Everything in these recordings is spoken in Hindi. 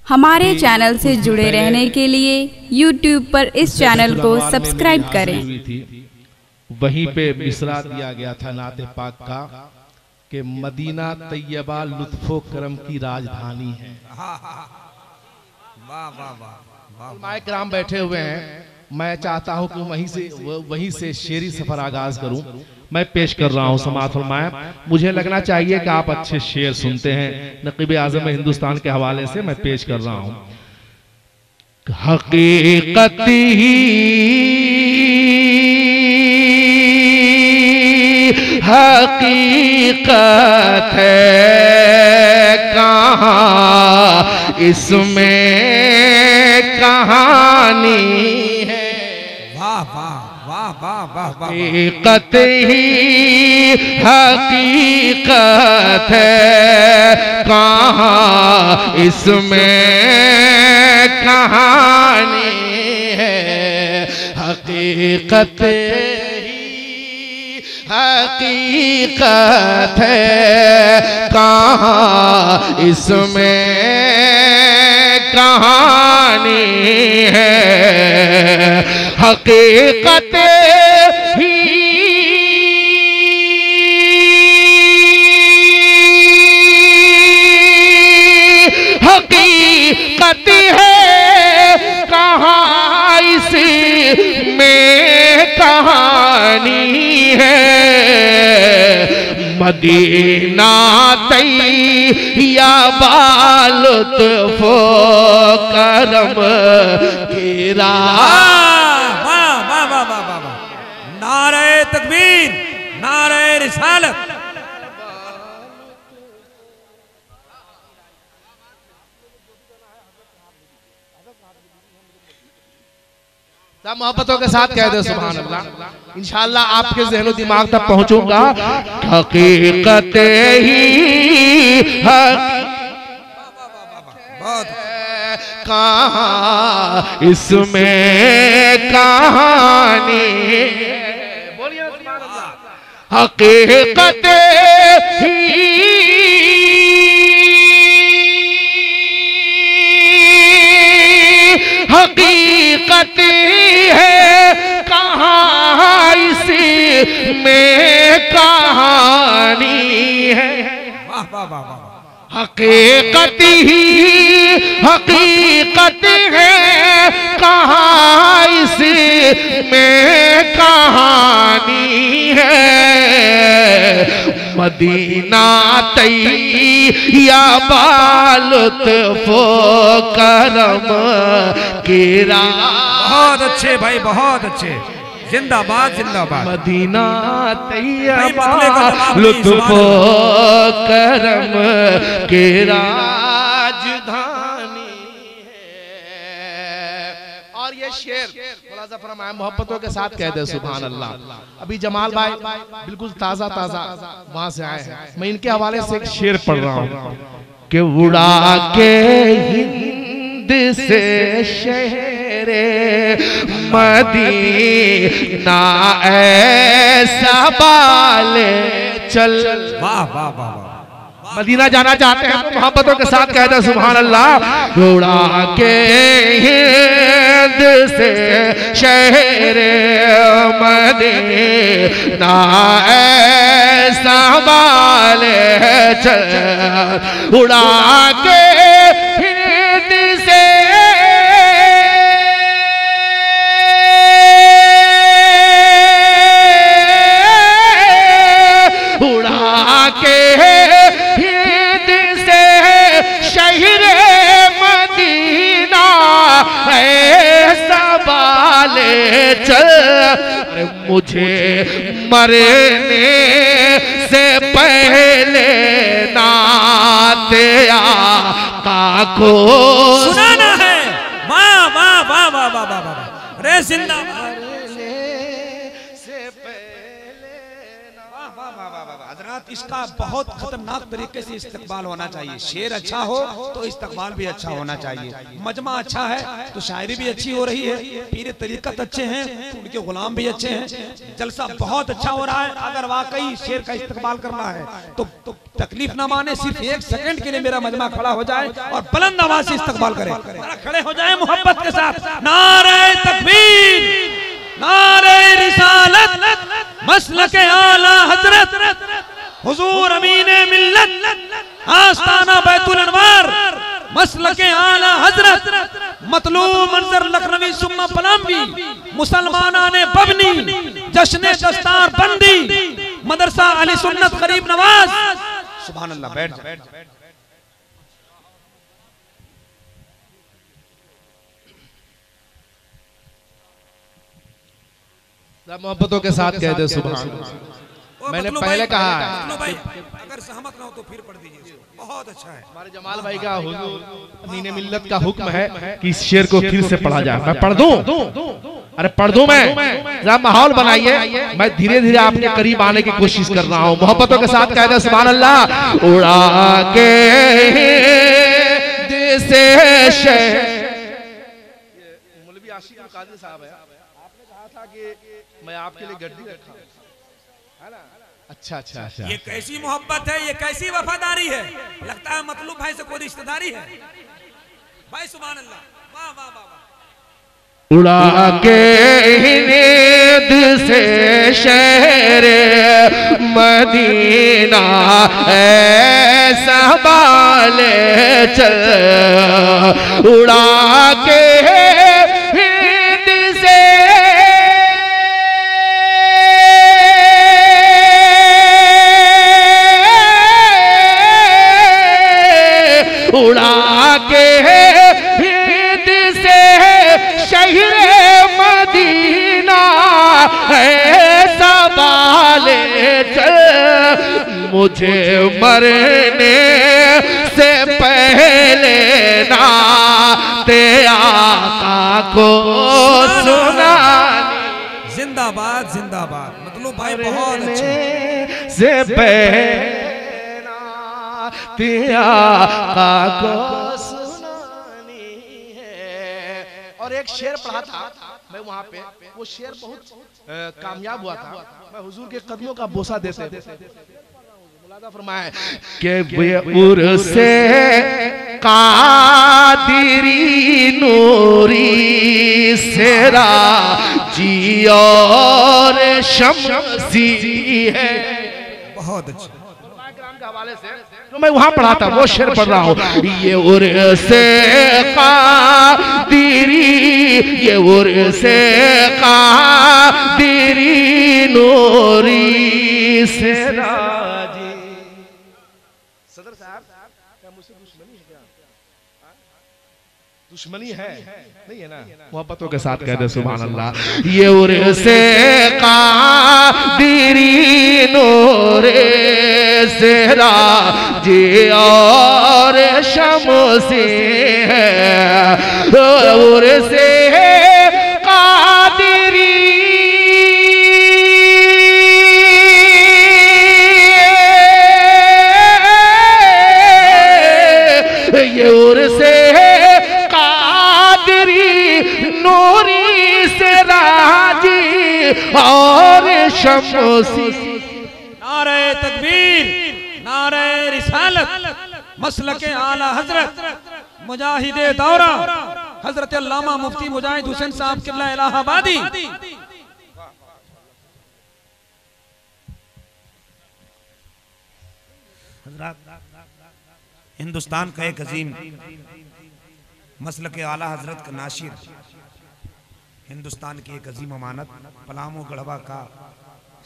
हमारे चैनल से जुड़े रहने के लिए YouTube पर इस चैनल को सब्सक्राइब करें। वहीं पे मिसरा दिया गया था नाते पाक का कि मदीना तैयबा लुत्फो करम की राजधानी है। वाह वाह वाह। माए कराम बैठे हुए हैं, मैं चाहता हूं कि वहीं से शेरी सफर आगाज करूं। मैं पेश कर रहा हूं समाअत फरमाएं। मुझे लगना चाहिए कि आप अच्छे शेर सुनते हैं। नकीब आज़म हिंदुस्तान के हवाले से मैं पेश कर रहा हूं। हकीकत ही हकीकत है, कहाँ इसमें कहानी है। वाह वाह वाह वाह वाह वाह। हकीकत ही हकीकत है, कहाँ इसमें कहानी है। हकीकत हकीकत है, कहाँ इसमें कहानी है। हकीकत ही हकीकत है, कहाँ इसमें कहानी है। मदीना तैयबा लुत्फो करम की वाह वाह वाह वाह वाह वाह। नारे तकबीर, नारे रिसालत। सब मोहब्बतों के साथ कह दे सुभान अल्लाह। इंशाअल्लाह आपके ज़हन और दिमाग तक पहुंचूंगा। हकीकत ही कहाँ इसमें कहानी। बोलिए सुभान अल्लाह। हकीकत ही हकीकत है, कहाँ इसमें कहानी है। वाह वाह वाह वाह। हकीकत ही हकीकत है, कहाँ इसमें कहानी है। मदीना तैयबा लुत्फो करम की बहुत अच्छे भाई, बहुत अच्छे। जिंदाबाद जिंदाबाद। मदीना तैयबा लुत्फो करम की राजधानी है। और ये शेर थोड़ा सा फरमाया मोहब्बतों के साथ कह दे सुभान अल्लाह। अभी जमाल भाई बिल्कुल ताजा ताजा वहां से आए हैं, मैं इनके हवाले से एक शेर पढ़ रहा हूँ कि उड़ा के हिंद से शहरे मदीना ऐसा बाले चल। वाह वाह वाह। मदीना जाना चाहते हैं तो मोहब्बतों के साथ कहते हैं सुभान अल्लाह। उड़ा के हिंद से शहर मदीना ऐसा बाले चल। उड़ा के हिंद से उड़ा के हिंद से शहर मदीना ऐसा बाले चल। अरे मुझे मरने से पहले नाते आका को सुनाना है। वाह वाह वाह वाह वाह वाह वाह। रे जिंदाबाद। हज़रात इसका बहुत खतरनाक तरीके से इस्तेमाल होना चाहिए। शेर अच्छा हो तो इस्तेमाल भी अच्छा होना चाहिए। मजमा अच्छा है तो शायरी भी अच्छी हो रही है। पीर तरीक़त अच्छे हैं तो उनके गुलाम भी अच्छे हैं। जलसा बहुत अच्छा हो रहा है। अगर वाकई शेर का इस्तेमाल करना है तो तकलीफ ना माने, सिर्फ 1 सेकंड के लिए मेरा मजमा खड़ा हो जाए और बुलंद आवाज से इस्तकबाल करे। खड़े हो जाए मोहब्बत के साथ। नारे तकबीर, नारे रिसालत, मसलके आला हजरत हुजूर अमीने मिल्लत, आस्ताना बैतुल अनवार, मसलके आला हजरत, मतलूब मंजर लखनवी सुम्मा पलाम्बी, मुसलमाना ने बबनी, जश्ने दस्तार बंदी, मदरसा अली सुन्नत गरीब नवाज। सुभान अल्लाह। बैठ मोहब्बतों के साथ कह दे सुभान अल्लाह। मैंने पहले कहा है, अगर सहमत ना हो तो फिर पढ़ दीजिए, बहुत अच्छा है। हमारे जमाल भाई का हुजूर अमीने मिल्लत का हुक्म है कि इस शेर को फिर से पढ़ा जाए। मैं पढ़ दूं? अरे पढ़ दूं मैं? जरा माहौल बनाइए, मैं धीरे धीरे आपके करीब आने की कोशिश कर रहा हूँ। मोहब्बतों के साथ कह दे सुभान अल्लाह। उड़ा के दिल से मौलवी आशिक कादिर साहब है, आपने कहा था कि मैं आपके लिए गड्डी रखा है ना। अच्छा अच्छा अच्छा, ये कैसी मोहब्बत है, ये कैसी वफादारी है। लगता है मतलूब भाई से कोई रिश्तेदारी है। भाई सुभान अल्लाह, वाह वाह वाह वाह। उड़ा के नींद से शहर मदीना ऐसा बाले चल, उड़ा के नींद से उड़ा के हिंद से शहर मदीना ऐसा बाले चल, मुझे मरने से पहले ना ते आका को सुना। जिंदाबाद जिंदाबाद। मतलब भाई बहुत अच्छे से पहले को सुनानी है। और एक शेर पढ़ा था मैं वहां पे, वो शेर बहुत कामयाब हुआ था। मैं हुजूर के कदमों का बोसा देते मुलादा फरमाया कि उर्से कादिरी नूरी सेरा जी और शमसी है। बहुत अच्छा के हवाले से तो मैं वहां पढ़ा था, वो शेर पढ़ रहा हूँ। ये उर्से कादिरी, ये उर्से कादिरी नूरी से राजी। सदर साहब क्या मुझसे दुश्मनी है? क्या दुश्मनी है? नहीं है ना। मोहब्बतों के साथ कह दे सुभान अल्लाह। ये उर्से कादिरी नूरे सेरा जी और शमसी है। उर्से कादिरी ये उर्से नूरी से राजी और शमसी। नारे तकबीर, नारे रिसालत, मसलके आला हजरत मुजाहिदे दौरा हजरत अल्लामा मुफ्ती मुजाहिद हुसैन साहब किबला इलाहाबादी। हिंदुस्तान का एक अजीम मसलके आला हजरत का नाशिर, हिंदुस्तान की एक अजीम अमानत, पलामू गढ़वा का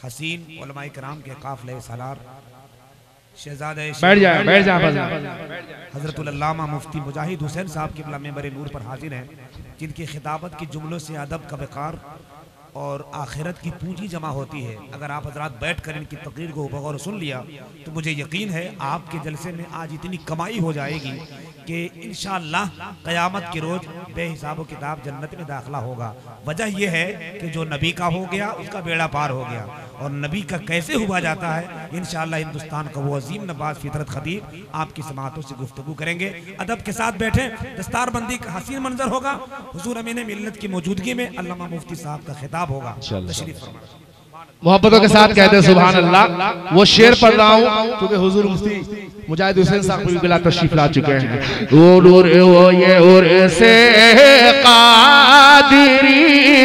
हसीन उलमाए किराम के काफिले सालार शहजादे हजरतुल अल्लामा मुफ्ती मुजाहिद हुसैन साहब किबला मेंबर नूर पर हाजिर हैं, जिनकी खिताबत की जुमलों से अदब का वक़ार और आखिरत की पूंजी जमा होती है। अगर आप हजरात बैठ कर इनकी तकरीर को बगौर सुन लिया तो मुझे यकीन है आपके जलसे में आज इतनी कमाई हो जाएगी कि इंशाअल्लाह क़यामत के रोज बेहिसाब किताब जन्नत में दाखिला होगा। वजह यह है कि जो नबी का हो गया उसका बेड़ा पार हो गया, और नबी का कैसे हुआ जाता है इंशाअल्लाह हिंदुस्तान का वो अजीम नवाज फितरत खतीब आपकी समातों से गुफ्तगू करेंगे। अदब के साथ बैठे, दस्तारबंदी का हसीन मंजर होगा। हुजूर अमीन मिल्लत की मौजूदगी में अल्लामा मुफ्ती साहब का खिताब होगा। तशरीफ फरमाइए। मोहब्बतों के साथ कहते हैं सुभान अल्लाह। वो शेर पढ़ रहा हूँ क्योंकि हुजूर मुफ्ती मुजाहिद हुसैन साहब बिला तशरीफ ला चुके हैं। वो ये से कादिरी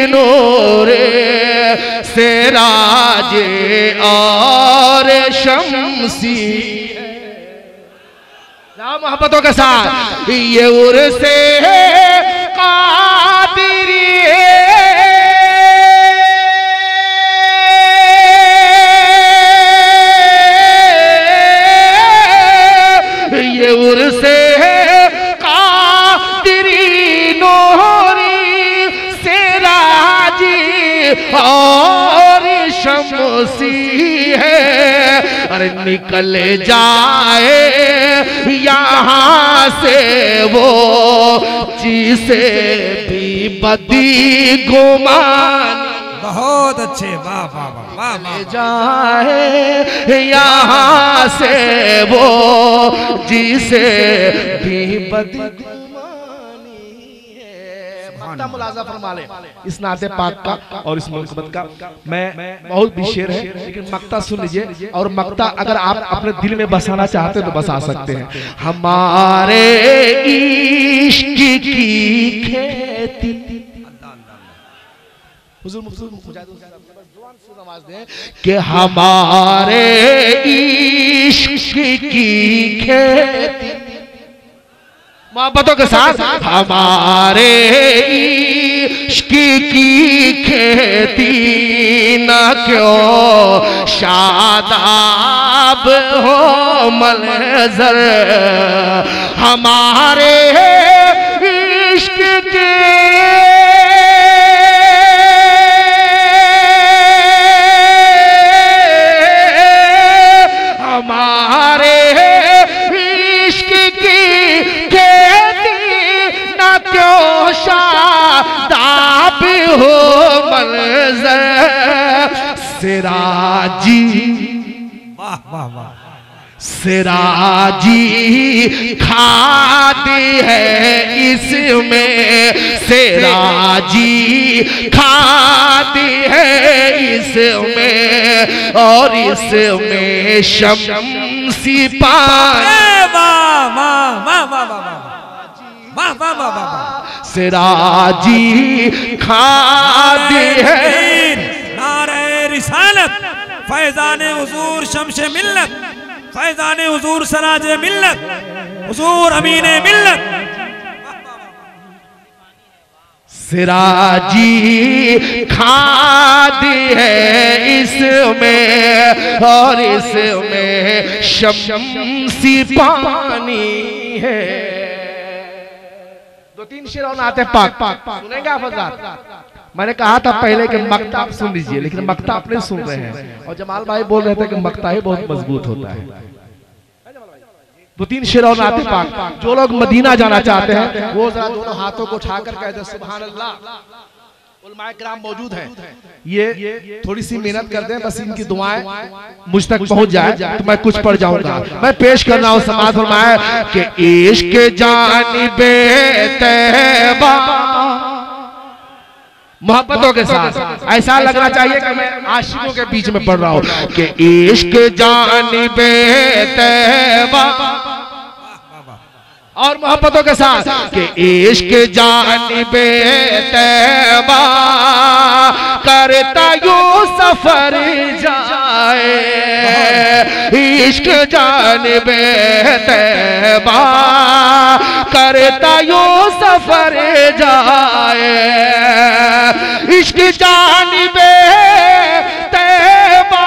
नूरे से राजे और शम्सी। मोहब्बतों के साथ ये उर से कादिरी से कादिरी नूरी से राजी और शम्सी है। अरे निकल जाए यहाँ से वो जिसे भी बदी गुमान। बहुत अच्छे, वाह वाह वाह वाह। जाए यहाँ से वो जिसे भी बदगुमानी है। मक्ता मुलाजा फरमा ले इस नाते पाक का और इस मुनकबत का। मैं बहुत भी शेर है लेकिन मक्ता सुन लीजिए, और मक्ता अगर आप अपने दिल में बसाना चाहते तो बसा सकते हैं। हमारे इश्क की खेती कि हमारे इश्क की खेती। मोहब्बतों के साथ हमारे इश्क की खेती न क्यों शादाब हो मंजर। हमारे इश्क की हो मंजर सिराजी। वाह वाह वाह। सिराजी खाती है इसमें, सिराजी खाती है इसमें, और इसमें शम्सी पानी। वाह वाह वाह वाह वाह वाह वाह वाह वाह। सिराजी खाती है। नारे रिसालत फैजाने हुजूर शम्शे मिल्लत, फैजाने हुजूर सराजे मिल्लत, हुजूर अमीने मिल्लत। सिराजी खाती है इसमें, और इसमें शम्सी पानी है। दो तीन शेर और आते पाक सुनेंगे आप हज़रात। मैंने कहा था पहले कि मक्ता आप सुन लीजिए, लेकिन मक्ता आप नहीं सुन रहे हैं, और जमाल भाई बोल रहे थे कि मक्ता ही बहुत मजबूत होता है। दो तीन शेर और आते पाक। जो लोग मदीना जाना चाहते हैं वो जरा दोनों हाथों को उठाकर कहते सुभान अल्लाह। उलमाए किराम मौजूद हैं, ये थोड़ी सी मेहनत कर दें, बस इनकी दुआएं मुझ तक पहुंच जाए तो मैं कुछ पढ़ जाऊंगा। मैं पेश कर रहा हूं समाज फरमाया कि इश्क जानिबे तैबा। मोहब्बतों के साथ ऐसा लगना चाहिए कि मैं आशिकों के बीच में पढ़ रहा हूं कि इश्क जानिबे तैबा, और मोहब्बतों के साथ कि इश्क जानिबे तैबा करता यूं सफर जाए। इश्क जानिबे तैबा करता यूं सफर जाए। इश्क जानिबे तैबा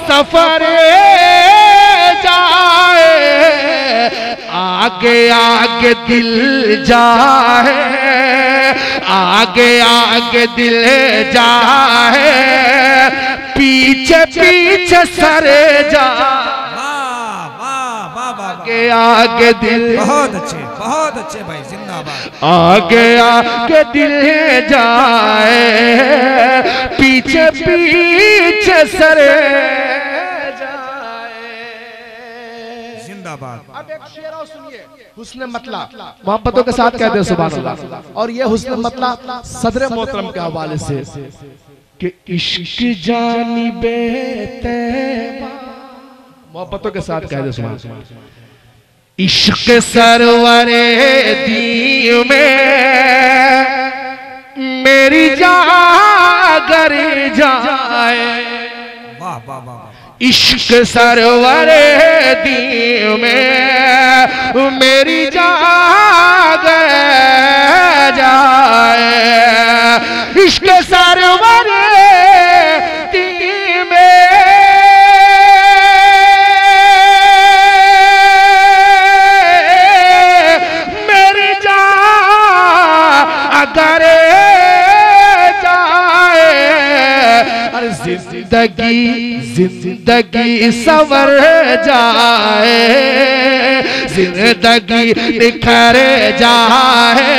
सफर जाए, आगे आगे दिल जाए, आगे आगे दिल जाए, पीछे पीछे सर जाए। आगे आगे दिल। बहुत अच्छे भाई, जिंदाबाद। आगे आगे दिल जाए, पीछे पीछे सर जाए। जिंदाबाद। अब एक शेर और सुनिए, हुस्न मतला मोहब्बतों के साथ कहते हैं सुभान अल्लाह। और ये हुस्न मतला सदर मोहतरम के हवाले से कि इश्क जानिबे तैबा, मोहब्बतों के साथ कहते हैं सुभान अल्लाह। इश्क सरवरे दी में मेरी जागर जाए, वाह वाह वाह। इश्क सरवरे दी में मेरी जागर जाए, इश्क सरवरे दी में मेरी जागर जिंदगी सवर जाए, जिंदगी निखर जाए,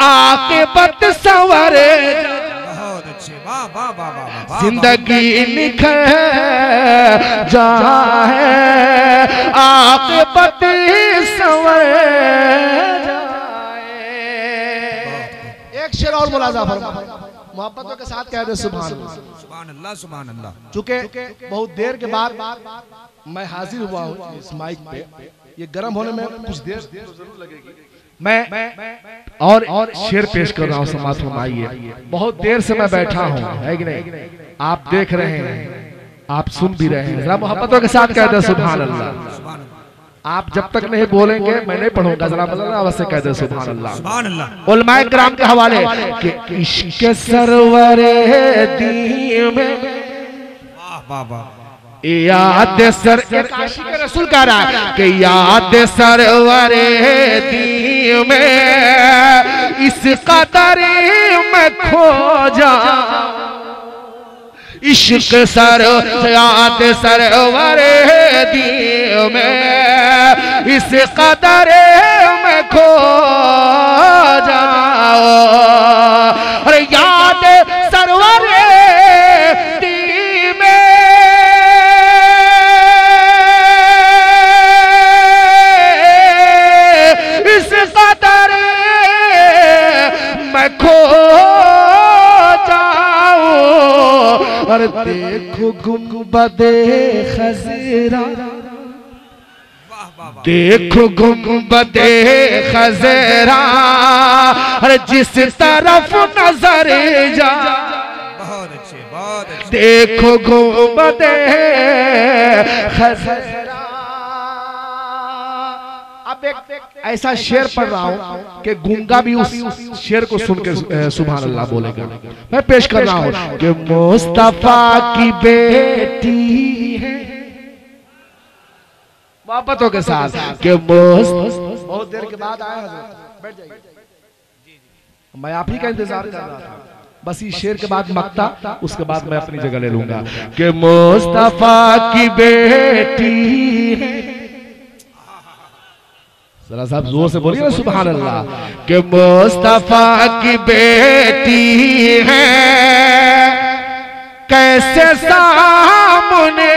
आक़िबत सवर, बहुत अच्छे, वाह वाह वाह वाह। जिंदगी निखर जाए, आक़िबत सवर जाए। एक शेर और मुलाजा फरमा, मोहब्बतों के साथ कह दे सुभान अल्लाह। सुभान अल्लाह सुभान अल्लाह। चूंकि बहुत देर के बाद मैं हाजिर हुआ हूँ इस माइक पे, ये गर्म होने में कुछ देर जरूर लगेगी। मैं और शेर पेश कर रहा हूँ, समाज फरमाइए। बहुत देर से मैं बैठा हूँ, है कि नहीं? आप देख रहे हैं, आप सुन भी रहे हैं। जरा मोहब्बतों के साथ कह दे सुभान अल्लाह। आप जब तक नहीं बोलेंगे मैं नहीं पढ़ूंगा, जरा बदलना अवश्य कह दे सुभान अल्लाह। सुभान अल्लाह। उलमाए किराम के हवाले कि इश्क सरवरे दी में, वाह वाह वाह। याद सर, एक आशिक रसूल कह रहा है कि याद सरवरे दी में इस कदर में खो जा, इश्क सर याद सरवरे दी में इस कदर में खो जाओ, और याद सरवरे दी में इस कदर में खो और देखो गुंबदे खज़रा, देखो गुंबदे खज़रा, और जिस तरफ नजर जा, बहुत अच्छे बहुत अच्छे। देखो गुंबदे खज़रा। अब एक ऐसा शेर पढ़ रहा हूँ कि गूंगा भी उस शेर को सुन के सुभान अल्लाह बोलेगा। मैं पेश कर रहा हूँ कि मुस्तफा की बेटी है, मोहब्बतों के साथ कि बहुत देर के बाद आया हज़रत, बैठ जाइए, मैं आप ही का इंतजार कर रहा था। बस इस शेर के बाद मक्ता, उसके बाद मैं अपनी जगह ले लूंगा कि मुस्तफा की बेटी है। जरा साहब जोर से बोलिए ना सुभान अल्लाह। कि मुस्तफा की बेटी है, कैसे सामने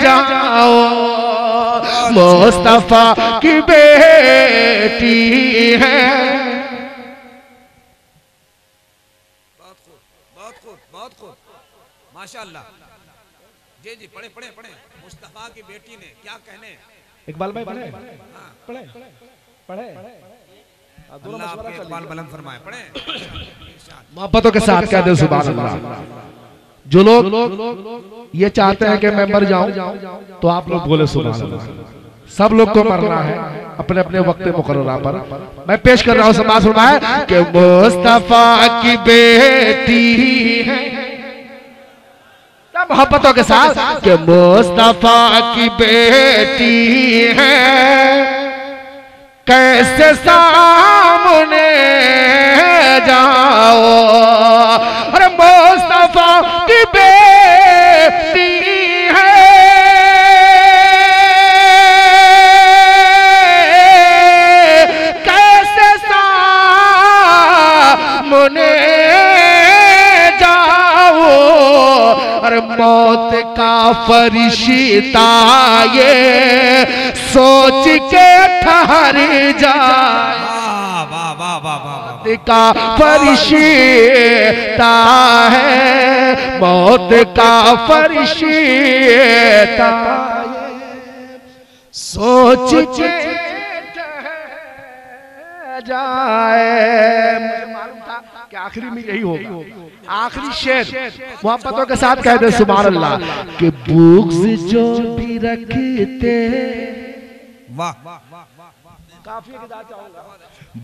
जाओ, मुस्तफा की बेटी है। बहुत खूब बहुत खूब बहुत खूब, माशाअल्लाह। जी जी पढ़े पढ़े पढ़े। मुस्तफा की बेटी ने क्या कहने, इकबाल भाई पढ़े पढ़े पढ़े, अल्लाह आपके इकबाल बुलंद फरमाए, पढ़े। मोहब्बतों के साथ कहते हैं सुभान अल्लाह। जो लोग ये चाहते हैं कि मैं मर जाऊं तो आप लोग बोले सुभान अल्लाह। सब लोग को मरना है अपने अपने वक्त मुकर्ररा पर। मैं पेश कर रहा हूं, समाज फरमाए कि मुस्तफा की बेटी है, मोहब्बतों के साथ कि मुस्तफा की बेटी है, कैसे सामने जाओ, अरे मुस्तफा की बेटी है, कैसे सामने जाओ, अरे मौत का फरिश्ता ये सोच के ठहर जाए, मौत का फरिश्ता है, मौत का फरिश्ता सोच के जाए। मुझे मालूम था कि आखिरी में यही होगा, आखिरी शेर मोहब्बतों के साथ कह दे सुभान अल्लाह कि बुक्स जो भी रखते, वाह काफी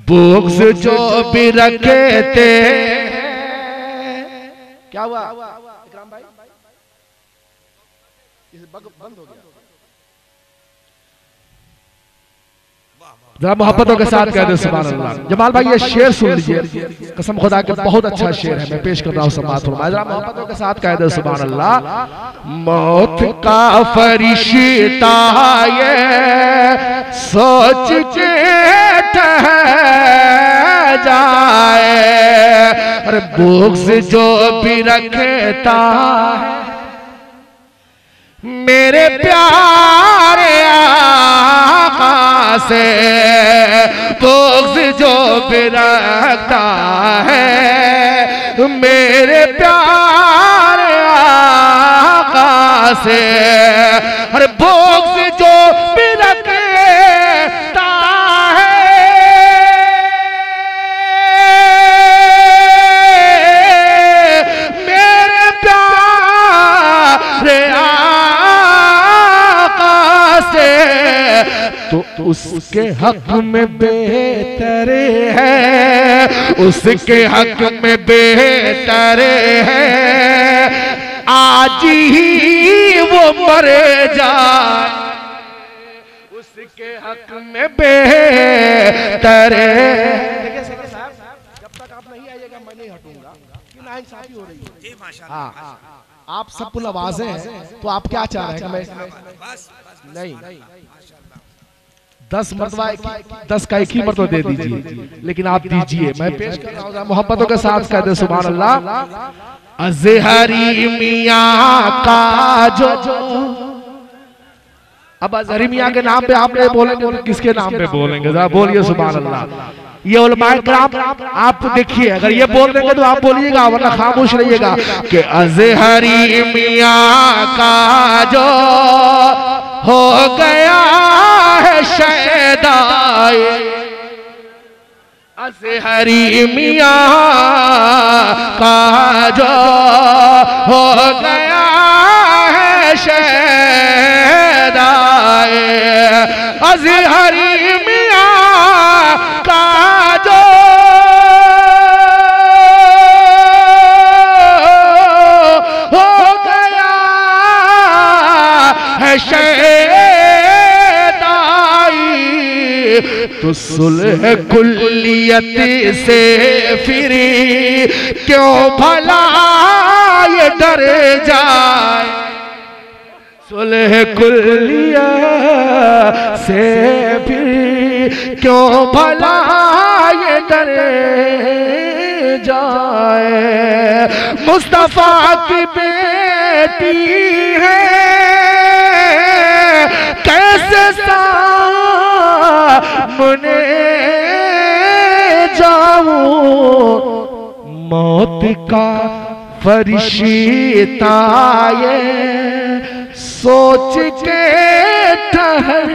बुक्स जो भी रखते, क्या हुआ इकराम भाई, बंद हो गया। जरा मोहब्बतों के साथ कह दे सुभान अल्लाह। जमाल भाई ये शेर सुन लीजिए, कसम खुदा के बहुत अच्छा शेर है, मैं पेश कर रहा हूँ समाअत फरमाइए। जरा मोहब्बतों के साथ कह दे सुभान अल्लाह। मौत का फरिश्ता ये सोच के ठहर जाए, अरे बुक्स जो भी रखता है मेरे प्यारे आका से, बुक्स जो भी रखता है मेरे प्यारे आका से, अरे बुक्स जो भी रखता है मेरे प्यारे तो उसके हक में बेहतर है, उसके हक में बेहतर है आज ही वो मर जाए, उसके हक में बेहतर है। देखिए साहब, जब तक आप नहीं आइएगा मैं नहीं हटूंगा कि नाइंसाफी हो रही है। हाँ आप सब पुल आवाजें हैं, तो आप क्या चाह रहे हैं कि मैं नहीं 10 मरतबा 10 का एक ही मरतबा दे दीजिए, लेकिन आप दीजिए, मैं पेश कर रहा हूँ मोहब्बतों के साथ कह दे सुभान अल्लाह। अज़हरी मियाँ का जो, अब अज़हरी मियाँ के नाम पे आपने बोलेंगे तो किसके नाम पे बोलेंगे, जरा बोलिए सुभान अल्लाह। ये उलमाए किराम आप देखिए, अगर ये बोल देंगे तो आप बोलिएगा, वरना खामोश रहिएगा कि अज़हरी मियाँ का जो हो गया है शैदाए, अज़हरी मियाँ का जो हो गया है शैदाए, अज़हरी मियाँ का जो हो गया है तो सुलह कुल्लियत से फिर क्यों भला ये डर जाए, सुलह कुल्लियत से फिर क्यों भला ये डर जाए। मुस्तफा की बेटी है कैसे सामने जाऊं, मौत का फरिश्ता ये सोच के ठहर